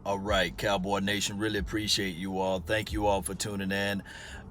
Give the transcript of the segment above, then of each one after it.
All right, Cowboy Nation, really appreciate you all. Thank you all for tuning in.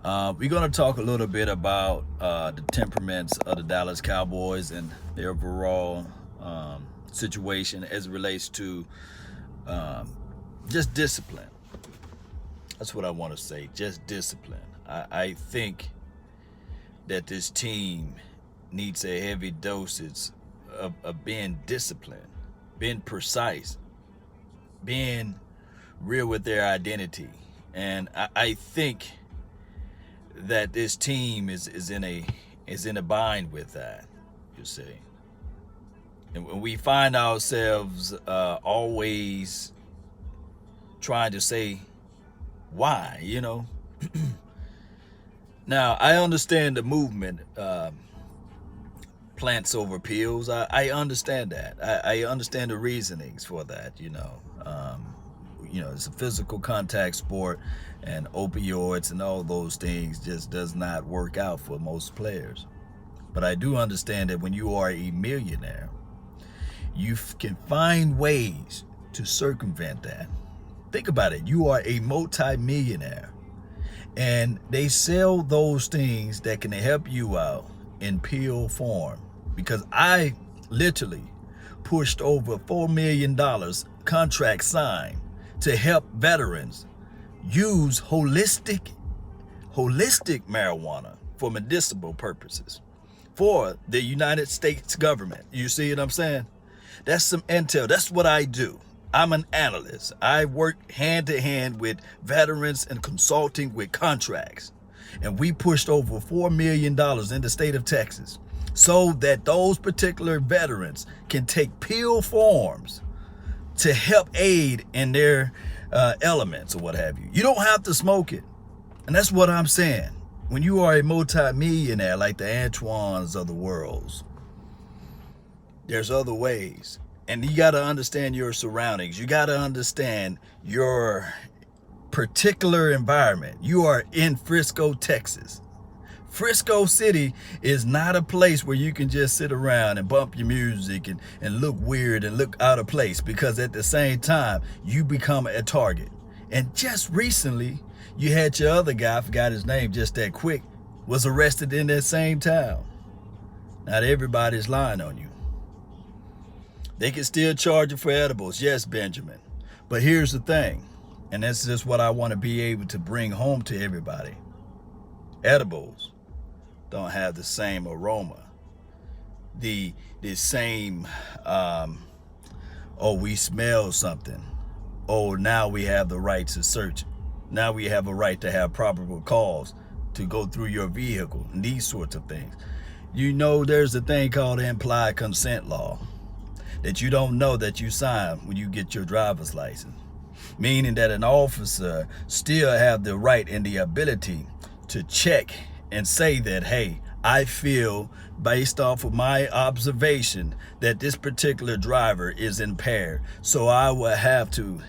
We're going to talk a little bit about the temperaments of the Dallas Cowboys and their overall situation as it relates to um, just discipline. That's what I want to say, just discipline. I think that this team needs a heavy dosage of being disciplined, being precise, being real with their identity. And I think that this team is in a bind with that, you see. And when we find ourselves always trying to say why, Now I understand the movement, plants over pills. I understand that. I understand the reasonings for that. It's a physical contact sport, and opioids and all those things just does not work out for most players. But I do understand that when you are a millionaire, you can find ways to circumvent that. Think about it. You are a multi-millionaire, and they sell those things that can help you out in pill form. Because I literally pushed over $4 million contract signed to help veterans use holistic marijuana for medicinal purposes for the United States government. You see what I'm saying? That's some intel. That's what I do. I'm an analyst. I work hand to hand with veterans and consulting with contracts. And we pushed over $4 million in the state of Texas so that those particular veterans can take pill forms to help aid in their elements or what have you. You don't have to smoke it. And that's what I'm saying. When you are a multi-millionaire like the Antwauns of the world, there's other ways. And you got to understand your surroundings. You got to understand your particular environment. You are in Frisco, Texas. Frisco City is not a place where you can just sit around and bump your music and look weird and look out of place, because at the same time, you become a target. And just recently, you had your other guy, I forgot his name just that quick, was arrested in that same town. Not everybody's lying on you. They can still charge you for edibles, yes, Benjamin. But here's the thing, and this is what I want to be able to bring home to everybody. Edibles don't have the same aroma, the same we smell something, now we have the right to search, now we have a right to have probable cause to go through your vehicle, and these sorts of things. There's a thing called implied consent law that you don't know that you sign when you get your driver's license, meaning that an officer still have the right and the ability to check and say that, hey, I feel based off of my observation that this particular driver is impaired. So I would have to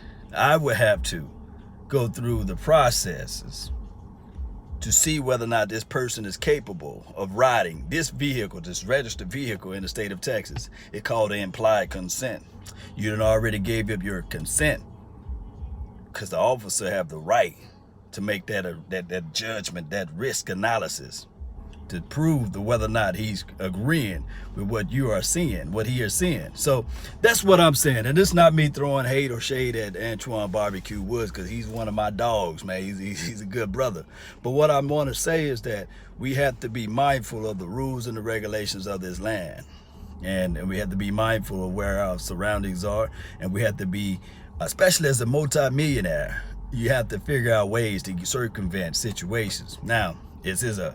go through the processes to see whether or not this person is capable of riding this vehicle, this registered vehicle in the state of Texas. It's called implied consent. You done already gave up your consent, because the officer have the right to make that judgment, that risk analysis, to prove whether or not he's agreeing with what you are seeing, what he is seeing. So that's what I'm saying. And it's not me throwing hate or shade at Antwaun Barbecue Woods, because he's one of my dogs, man. He's a good brother. But what I want to say is that we have to be mindful of the rules and the regulations of this land. And we have to be mindful of where our surroundings are. And we have to be, especially as a multi-millionaire, you have to figure out ways to circumvent situations. Now, is this a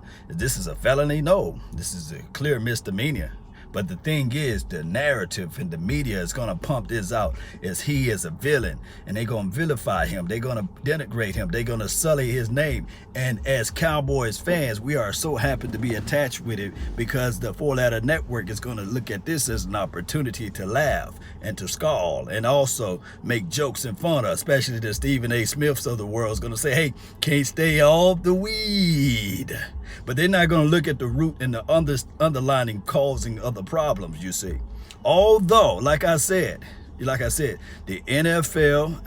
felony? No, this is a clear misdemeanor. But the thing is, the narrative and the media is going to pump this out as he is a villain, and they're going to vilify him. They're going to denigrate him. They're going to sully his name. And as Cowboys fans, we are so happy to be attached with it, because the Four Letter Network is going to look at this as an opportunity to laugh and to scowl and also make jokes and fun of, especially the Stephen A. Smiths of the world is going to say, hey, can't stay off the weed. But they're not going to look at the root and the underlining causing of the problems, you see. Although, like I said, Like I said, the NFL,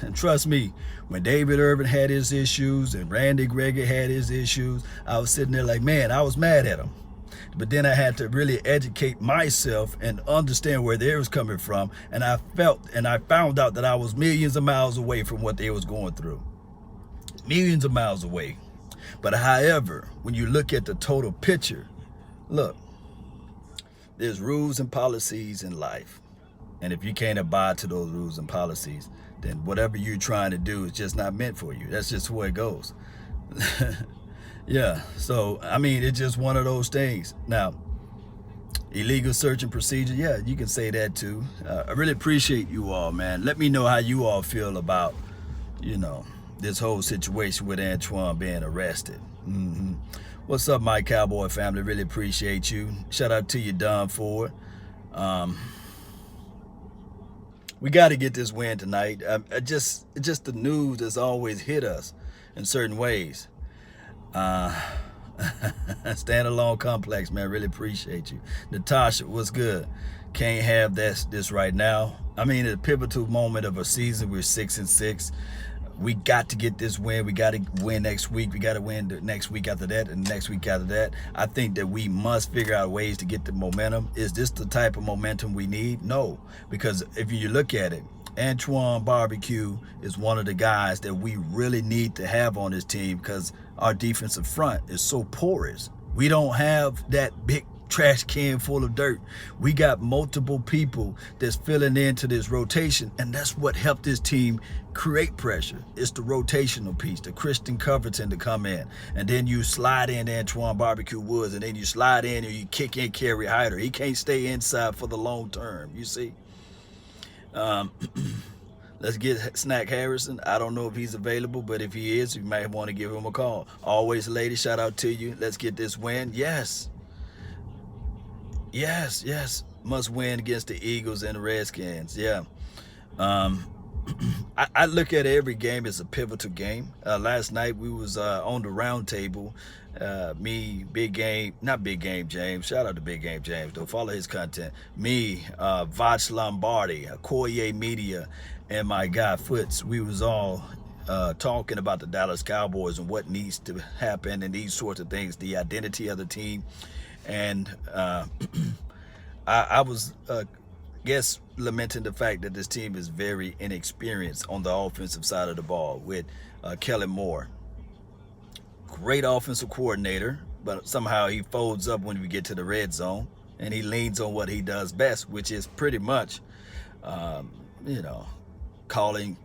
and trust me, when David Irvin had his issues and Randy Gregory had his issues, I was sitting there like, man, I was mad at him. But then I had to really educate myself and understand where they was coming from. And I found out that I was millions of miles away from what they was going through. Millions of miles away. But however, when you look at the total picture, look, there's rules and policies in life. And if you can't abide to those rules and policies, then whatever you're trying to do is just not meant for you. That's just where it goes. Yeah, so, I mean, it's just one of those things. Now, illegal search and procedure, yeah, you can say that too. I really appreciate you all, man. Let me know how you all feel about, this whole situation with Antwaun being arrested. What's up, my Cowboy family? Really appreciate you. Shout out to you, Don Ford. We got to get this win tonight. Just the news has always hit us in certain ways. Standalone complex, man. Really appreciate you. Natasha, what's good? Can't have this right now. I mean, it's a pivotal moment of a season. We're 6-6. We got to get this win. We got to win next week. We got to win the next week after that and the next week after that. I think that we must figure out ways to get the momentum. Is this the type of momentum we need? No, because if you look at it, Antwaun Barbecue is one of the guys that we really need to have on this team because our defensive front is so porous. We don't have that big trash can full of dirt. We got multiple people that's filling into this rotation, and that's what helped this team create pressure. It's the rotational piece, the Christian Covington to come in, and then you slide in Antwaun Barbecue Woods, and then you slide in and you kick in Kerry Hyder. He can't stay inside for the long term, you see. Let's get Snack Harrison. I don't know if he's available, but if he is, you might want to give him a call. Always, lady, shout out to you. Let's get this win. Yes. Must win against the Eagles and the Redskins. Yeah. I look at every game as a pivotal game. Last night we was on the round table. Me, Big Game, not Big Game James. Shout out to Big Game James, though. Follow his content. Me, Vach Lombardi, Courier Media, and my guy Foots. We was all talking about the Dallas Cowboys and what needs to happen and these sorts of things, the identity of the team. And I was, lamenting the fact that this team is very inexperienced on the offensive side of the ball with Kellen Moore. Great offensive coordinator, but somehow he folds up when we get to the red zone, and he leans on what he does best, which is pretty much, calling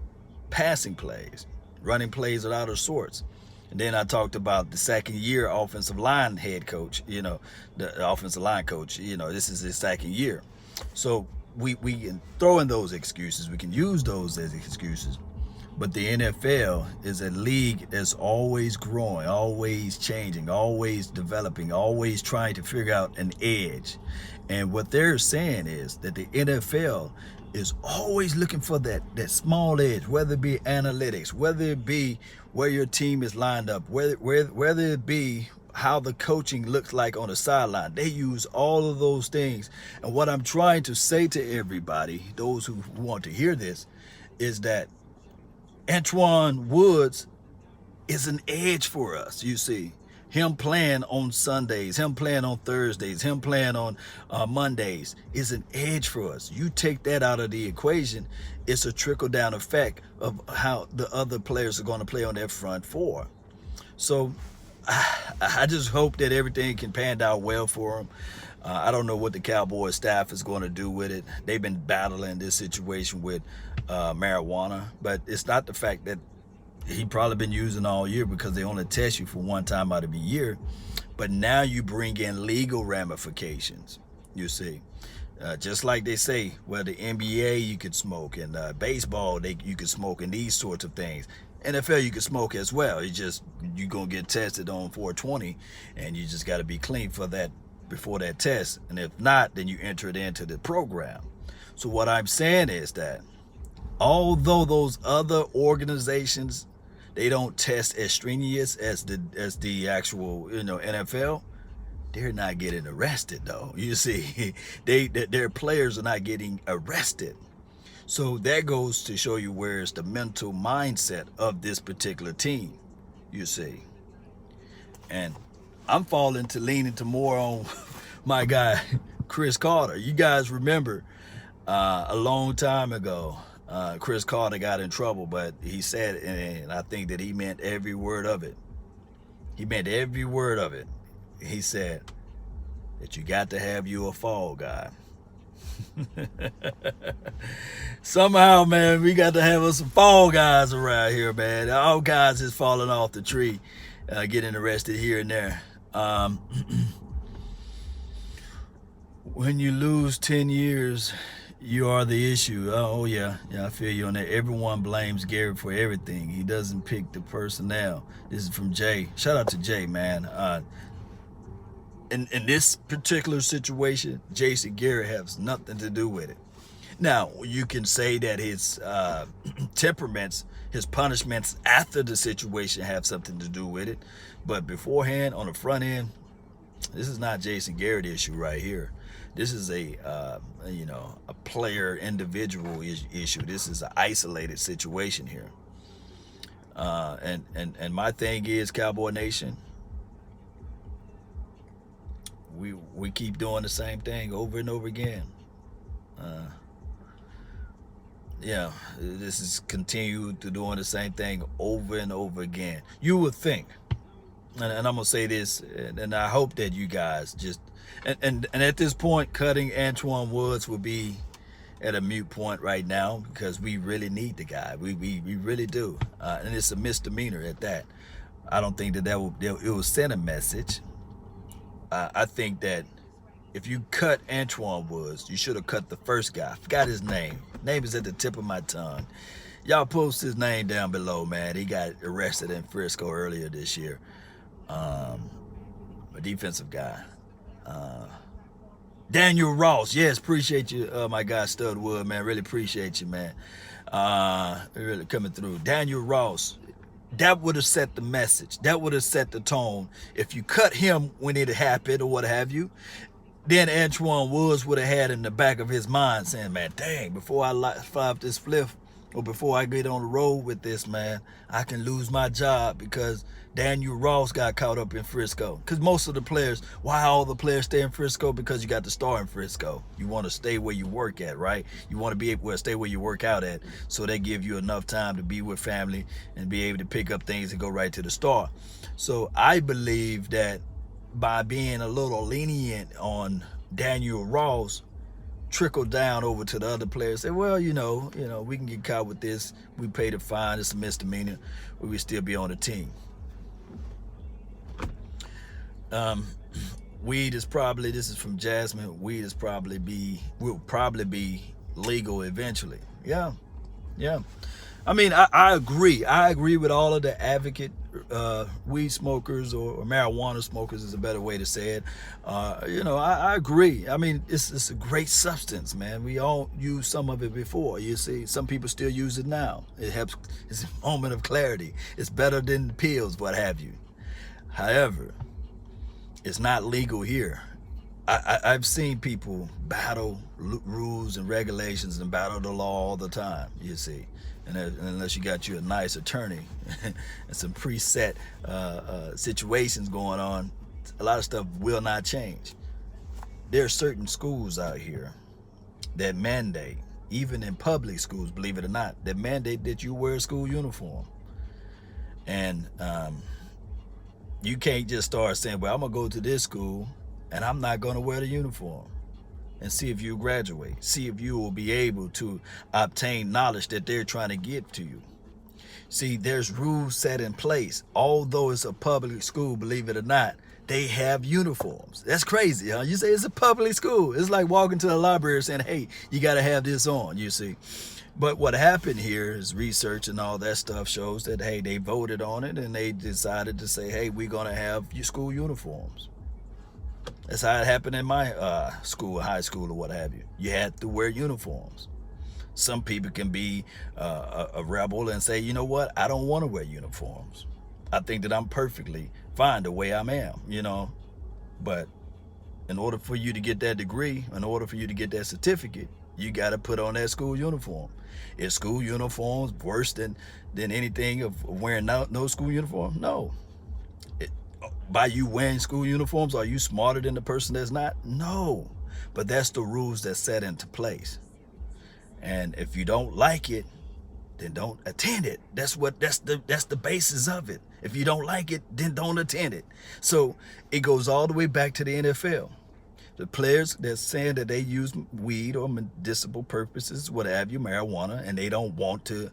passing plays, running plays of other sorts. And then I talked about the second year offensive line head coach, the offensive line coach, this is his second year. So we can throw in those excuses. We can use those as excuses. But the NFL is a league that's always growing, always changing, always developing, always trying to figure out an edge. And what they're saying is that the NFL is always looking for that small edge, whether it be analytics, whether it be where your team is lined up, whether it be how the coaching looks like on the sideline. They use all of those things. And what I'm trying to say to everybody, those who want to hear this, is that Antwaun Woods is an edge for us, you see. Him playing on Sundays, him playing on Thursdays, him playing on Mondays is an edge for us. You take that out of the equation, it's a trickle-down effect of how the other players are going to play on their front four. So I just hope that everything can pan out well for him. I don't know what the Cowboys staff is going to do with it. They've been battling this situation with marijuana, but it's not the fact that he probably been using all year, because they only test you for one time out of a year. But now you bring in legal ramifications, you see. Just like they say, well, the NBA you could smoke, and baseball you could smoke, and these sorts of things. NFL you could smoke as well. You're going to get tested on 420, and you just got to be clean for that before that test. And if not, then you enter it into the program. So what I'm saying is that although those other organizations, they don't test as strenuous as the actual NFL, they're not getting arrested though. You see, their players are not getting arrested. So that goes to show you where's the mental mindset of this particular team, you see. And I'm falling to leaning to more on my guy, Chris Carter. You guys remember a long time ago, Chris Carter got in trouble, but he said, and I think that he meant every word of it. He meant every word of it. He said that you got to have you a fall guy. Somehow, man, we got to have us some fall guys around here, man. All guys is falling off the tree, getting arrested here and there. When you lose 10 years, you are the issue. Oh, yeah, I feel you on that. Everyone blames Gary for everything. He doesn't pick the personnel. This is from Jay. Shout out to Jay, man. In this particular situation, Jason Garrett has nothing to do with it. Now, you can say that his temperaments, his punishments after the situation have something to do with it. But beforehand, on the front end, this is not Jason Garrett issue right here. This is a player individual issue. This is an isolated situation here. And my thing is, Cowboy Nation, we keep doing the same thing over and over again. This is continued to doing the same thing over and over again. You would think, and I'm gonna say this, and I hope that you guys just, and at this point, cutting Antwaun Woods will be at a mute point right now, because we really need the guy. We really do, and it's a misdemeanor at that. I don't think that it will send a message. I think that if you cut Antwaun Woods, you should have cut the first guy. I forgot his name. Name is at the tip of my tongue. Y'all post his name down below, man. He got arrested in Frisco earlier this year. A defensive guy. Daniel Ross. Yes, appreciate you, my guy Studwood, man. Really appreciate you, man. Really coming through. Daniel Ross. That would have set the message. That would have set the tone. If you cut him when it happened or what have you, then Antwaun Woods would have had in the back of his mind saying, man, dang, before I fly up this cliff or before I get on the road with this, man, I can lose my job because Daniel Ross got caught up in Frisco. Because most of the players, why all the players stay in Frisco? Because you got the star in Frisco. You want to stay where you work at, right? You want to be able to stay where you work out at, so they give you enough time to be with family and be able to pick up things and go right to the star. So I believe that by being a little lenient on Daniel Ross, trickle down over to the other players. Say, well, you know, we can get caught with this. We pay the fine. It's a misdemeanor. But we still be on the team. Weed is probably, this is from Jasmine, weed is will probably be legal eventually. Yeah. I mean, I agree. I agree with all of the advocate weed smokers or marijuana smokers is a better way to say it. I agree. I mean, it's a great substance, man. We all used some of it before. You see, some people still use it now. It helps. It's a moment of clarity. It's better than pills, what have you. However, it's not legal here. I've seen people battle rules and regulations and battle the law all the time, you see. And unless you got you a nice attorney and some preset situations going on, a lot of stuff will not change. There are certain schools out here that mandate, even in public schools, believe it or not, that mandate that you wear a school uniform. And you can't just start saying, well, I'm going to go to this school and I'm not going to wear the uniform, and see if you graduate, see if you will be able to obtain knowledge that they're trying to give to you. See, there's rules set in place. Although it's a public school, believe it or not, they have uniforms. That's crazy, huh? You say it's a public school. It's like walking to the library saying, hey, you got to have this on, you see. But what happened here is research and all that stuff shows that, hey, they voted on it and they decided to say, hey, we're going to have your school uniforms. That's how it happened in my school, high school, or what have you. You had to wear uniforms. Some people can be a rebel and say, you know what, I don't want to wear uniforms. I think that I'm perfectly fine the way I am, But in order for you to get that degree, in order for you to get that certificate, You got to put on that school uniform. Is school uniforms worse than anything of wearing no school uniform? No. It, by you wearing school uniforms, are you smarter than the person that's not? No. But that's the rules that set into place. And if you don't like it, then don't attend it. That's the basis of it. If you don't like it, then don't attend it. So it goes all the way back to the NFL. The players that's saying that they use weed or medicinal purposes, what have you, marijuana, and they don't want to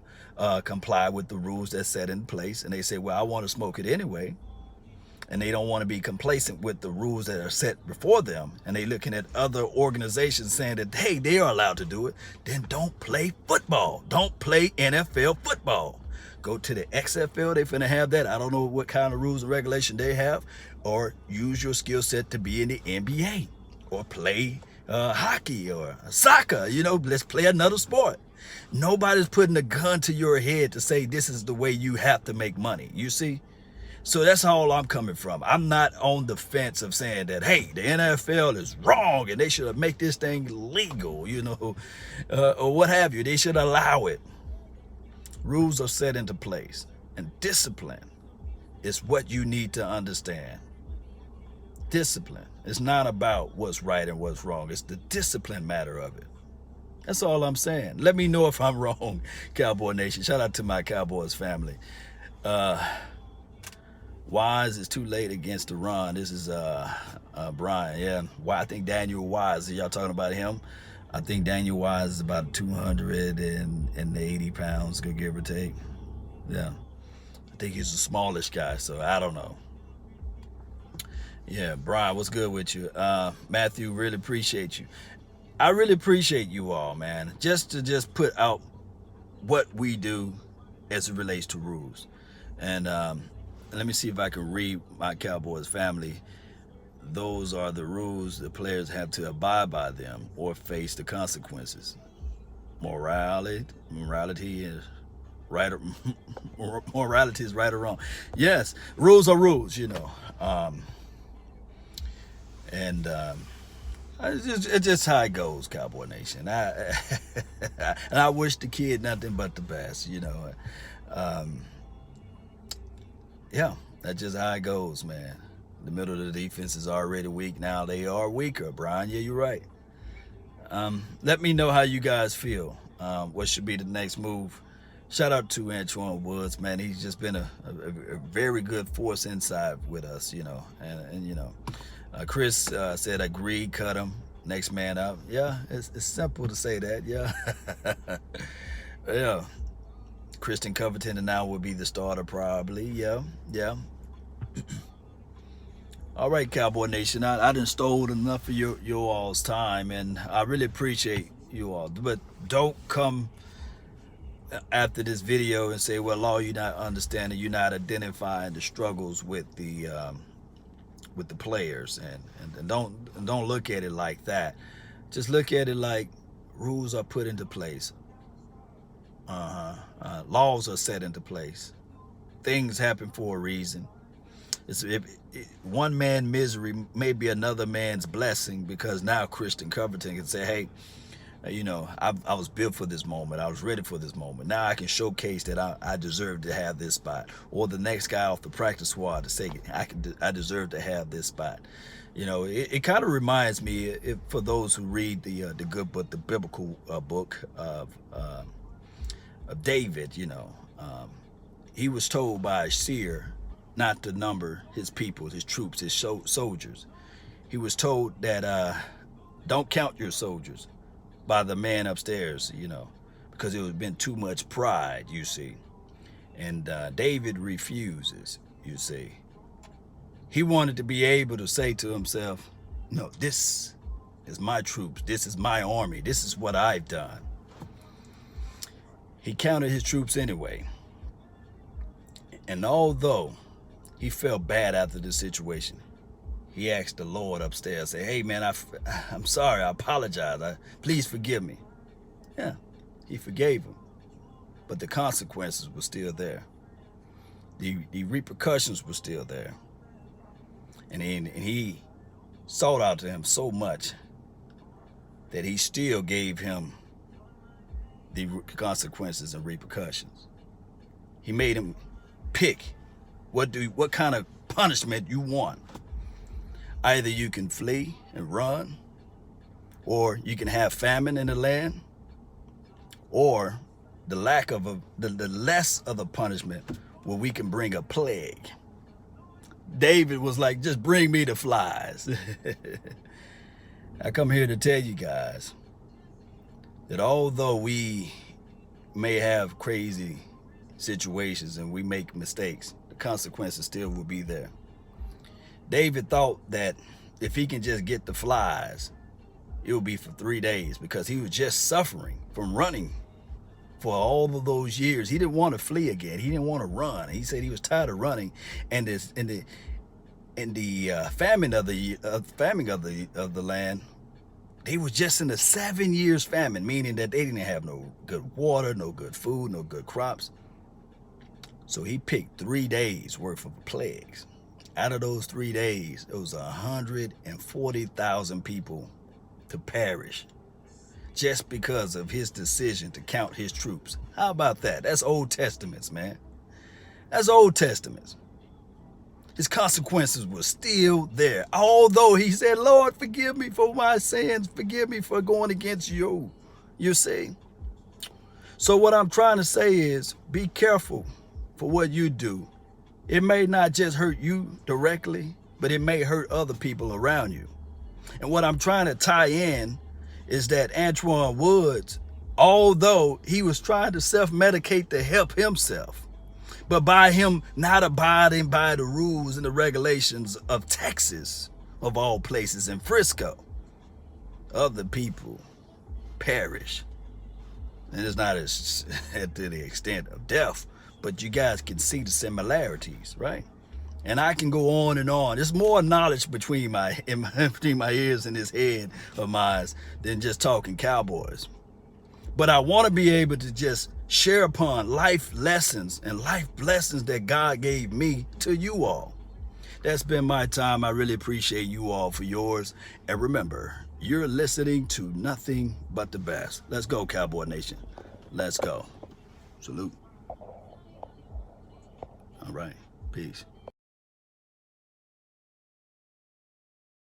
comply with the rules that's set in place, and they say, well, I want to smoke it anyway, and they don't want to be complacent with the rules that are set before them, and they looking at other organizations saying that, hey, they are allowed to do it, then don't play football. Don't play NFL football. Go to the XFL, they finna have that. I don't know what kind of rules and regulation they have, or use your skill set to be in the NBA. Or play hockey or soccer, let's play another sport. Nobody's putting a gun to your head to say this is the way you have to make money, you see? So that's all I'm coming from. I'm not on the fence of saying that, hey, the NFL is wrong and they should make this thing legal, or what have you. They should allow it. Rules are set into place, and discipline is what you need to understand. Discipline. It's not about what's right and what's wrong. It's the discipline matter of it. That's all I'm saying. Let me know if I'm wrong, Cowboy Nation. Shout out to my Cowboys family. Wise is too late against the run. This is Brian. Yeah. I think Daniel Wise. Are y'all talking about him? I think Daniel Wise is about 280 pounds, give or take. Yeah. I think he's a smallish guy, so I don't know. Yeah, Brian, what's good with you? Matthew, really appreciate you. I really appreciate you all, man. Just put out what we do as it relates to rules. And let me see if I can read my Cowboys family. Those are the rules. The players have to abide by them or face the consequences. Morality is right. Morality is right or wrong. Yes, rules are rules, And it's just how it goes, Cowboy Nation. And I wish the kid nothing but the best, Yeah, that's just how it goes, man. The middle of the defense is already weak. Now they are weaker, Brian. Yeah, you're right. Let me know how you guys feel. What should be the next move? Shout out to Antwaun Woods, man. He's just been a very good force inside with us, and Chris said, agreed, cut him, next man up. Yeah, it's simple to say that, yeah. Yeah. Christian Covington and now will be the starter probably, yeah. All right, Cowboy Nation, I done stole enough of your all's time, and I really appreciate you all. But don't come after this video and say, well, Law, you're not understanding, you're not identifying the struggles with the players, and don't look at it like that. Just look at it like rules are put into place. Laws are set into place. Things happen for a reason. One man's misery may be another man's blessing, because now Christian Covington can say, hey, I was built for this moment. I was ready for this moment. Now I can showcase that I deserve to have this spot. Or the next guy off the practice squad to say, I deserve to have this spot. It kind of reminds me, for those who read the good book, the biblical book of David, he was told by a seer not to number his people, his troops, his soldiers. He was told that don't count your soldiers by the man upstairs, because it would have been too much pride, you see. And David refuses, you see. He wanted to be able to say to himself, no, this is my troops. This is my army. This is what I've done. He counted his troops anyway. And although he felt bad after this situation, he asked the Lord upstairs, say, hey, man, I'm sorry. I apologize. Please forgive me. Yeah, he forgave him. But the consequences were still there. The repercussions were still there. And he sought out to him so much that he still gave him the consequences and repercussions. He made him pick what kind of punishment you want. Either you can flee and run, or you can have famine in the land, or the less of the punishment where we can bring a plague. David was like, just bring me the flies. I come here to tell you guys that although we may have crazy situations and we make mistakes, the consequences still will be there. David thought that if he can just get the flies, it would be for 3 days, because he was just suffering from running for all of those years. He didn't want to flee again. He didn't want to run. He said he was tired of running. And in the famine of the land, they was just in a 7 years famine, meaning that they didn't have no good water, no good food, no good crops. So he picked 3 days worth of plagues. Out of those 3 days, it was 140,000 people to perish just because of his decision to count his troops. How about that? That's Old Testaments, man. That's Old Testaments. His consequences were still there. Although he said, Lord, forgive me for my sins. Forgive me for going against you. You see? So what I'm trying to say is, be careful for what you do. It may not just hurt you directly, but it may hurt other people around you. And what I'm trying to tie in is that Antwaun Woods, although he was trying to self-medicate to help himself, but by him not abiding by the rules and the regulations of Texas, of all places, in Frisco, other people perish. And it's not to the extent of death, but you guys can see the similarities, right? And I can go on and on. There's more knowledge between my ears and this head of mine than just talking Cowboys. But I want to be able to just share upon life lessons and life blessings that God gave me to you all. That's been my time. I really appreciate you all for yours. And remember, you're listening to nothing but the best. Let's go, Cowboy Nation. Let's go. Salute. All right. Peace.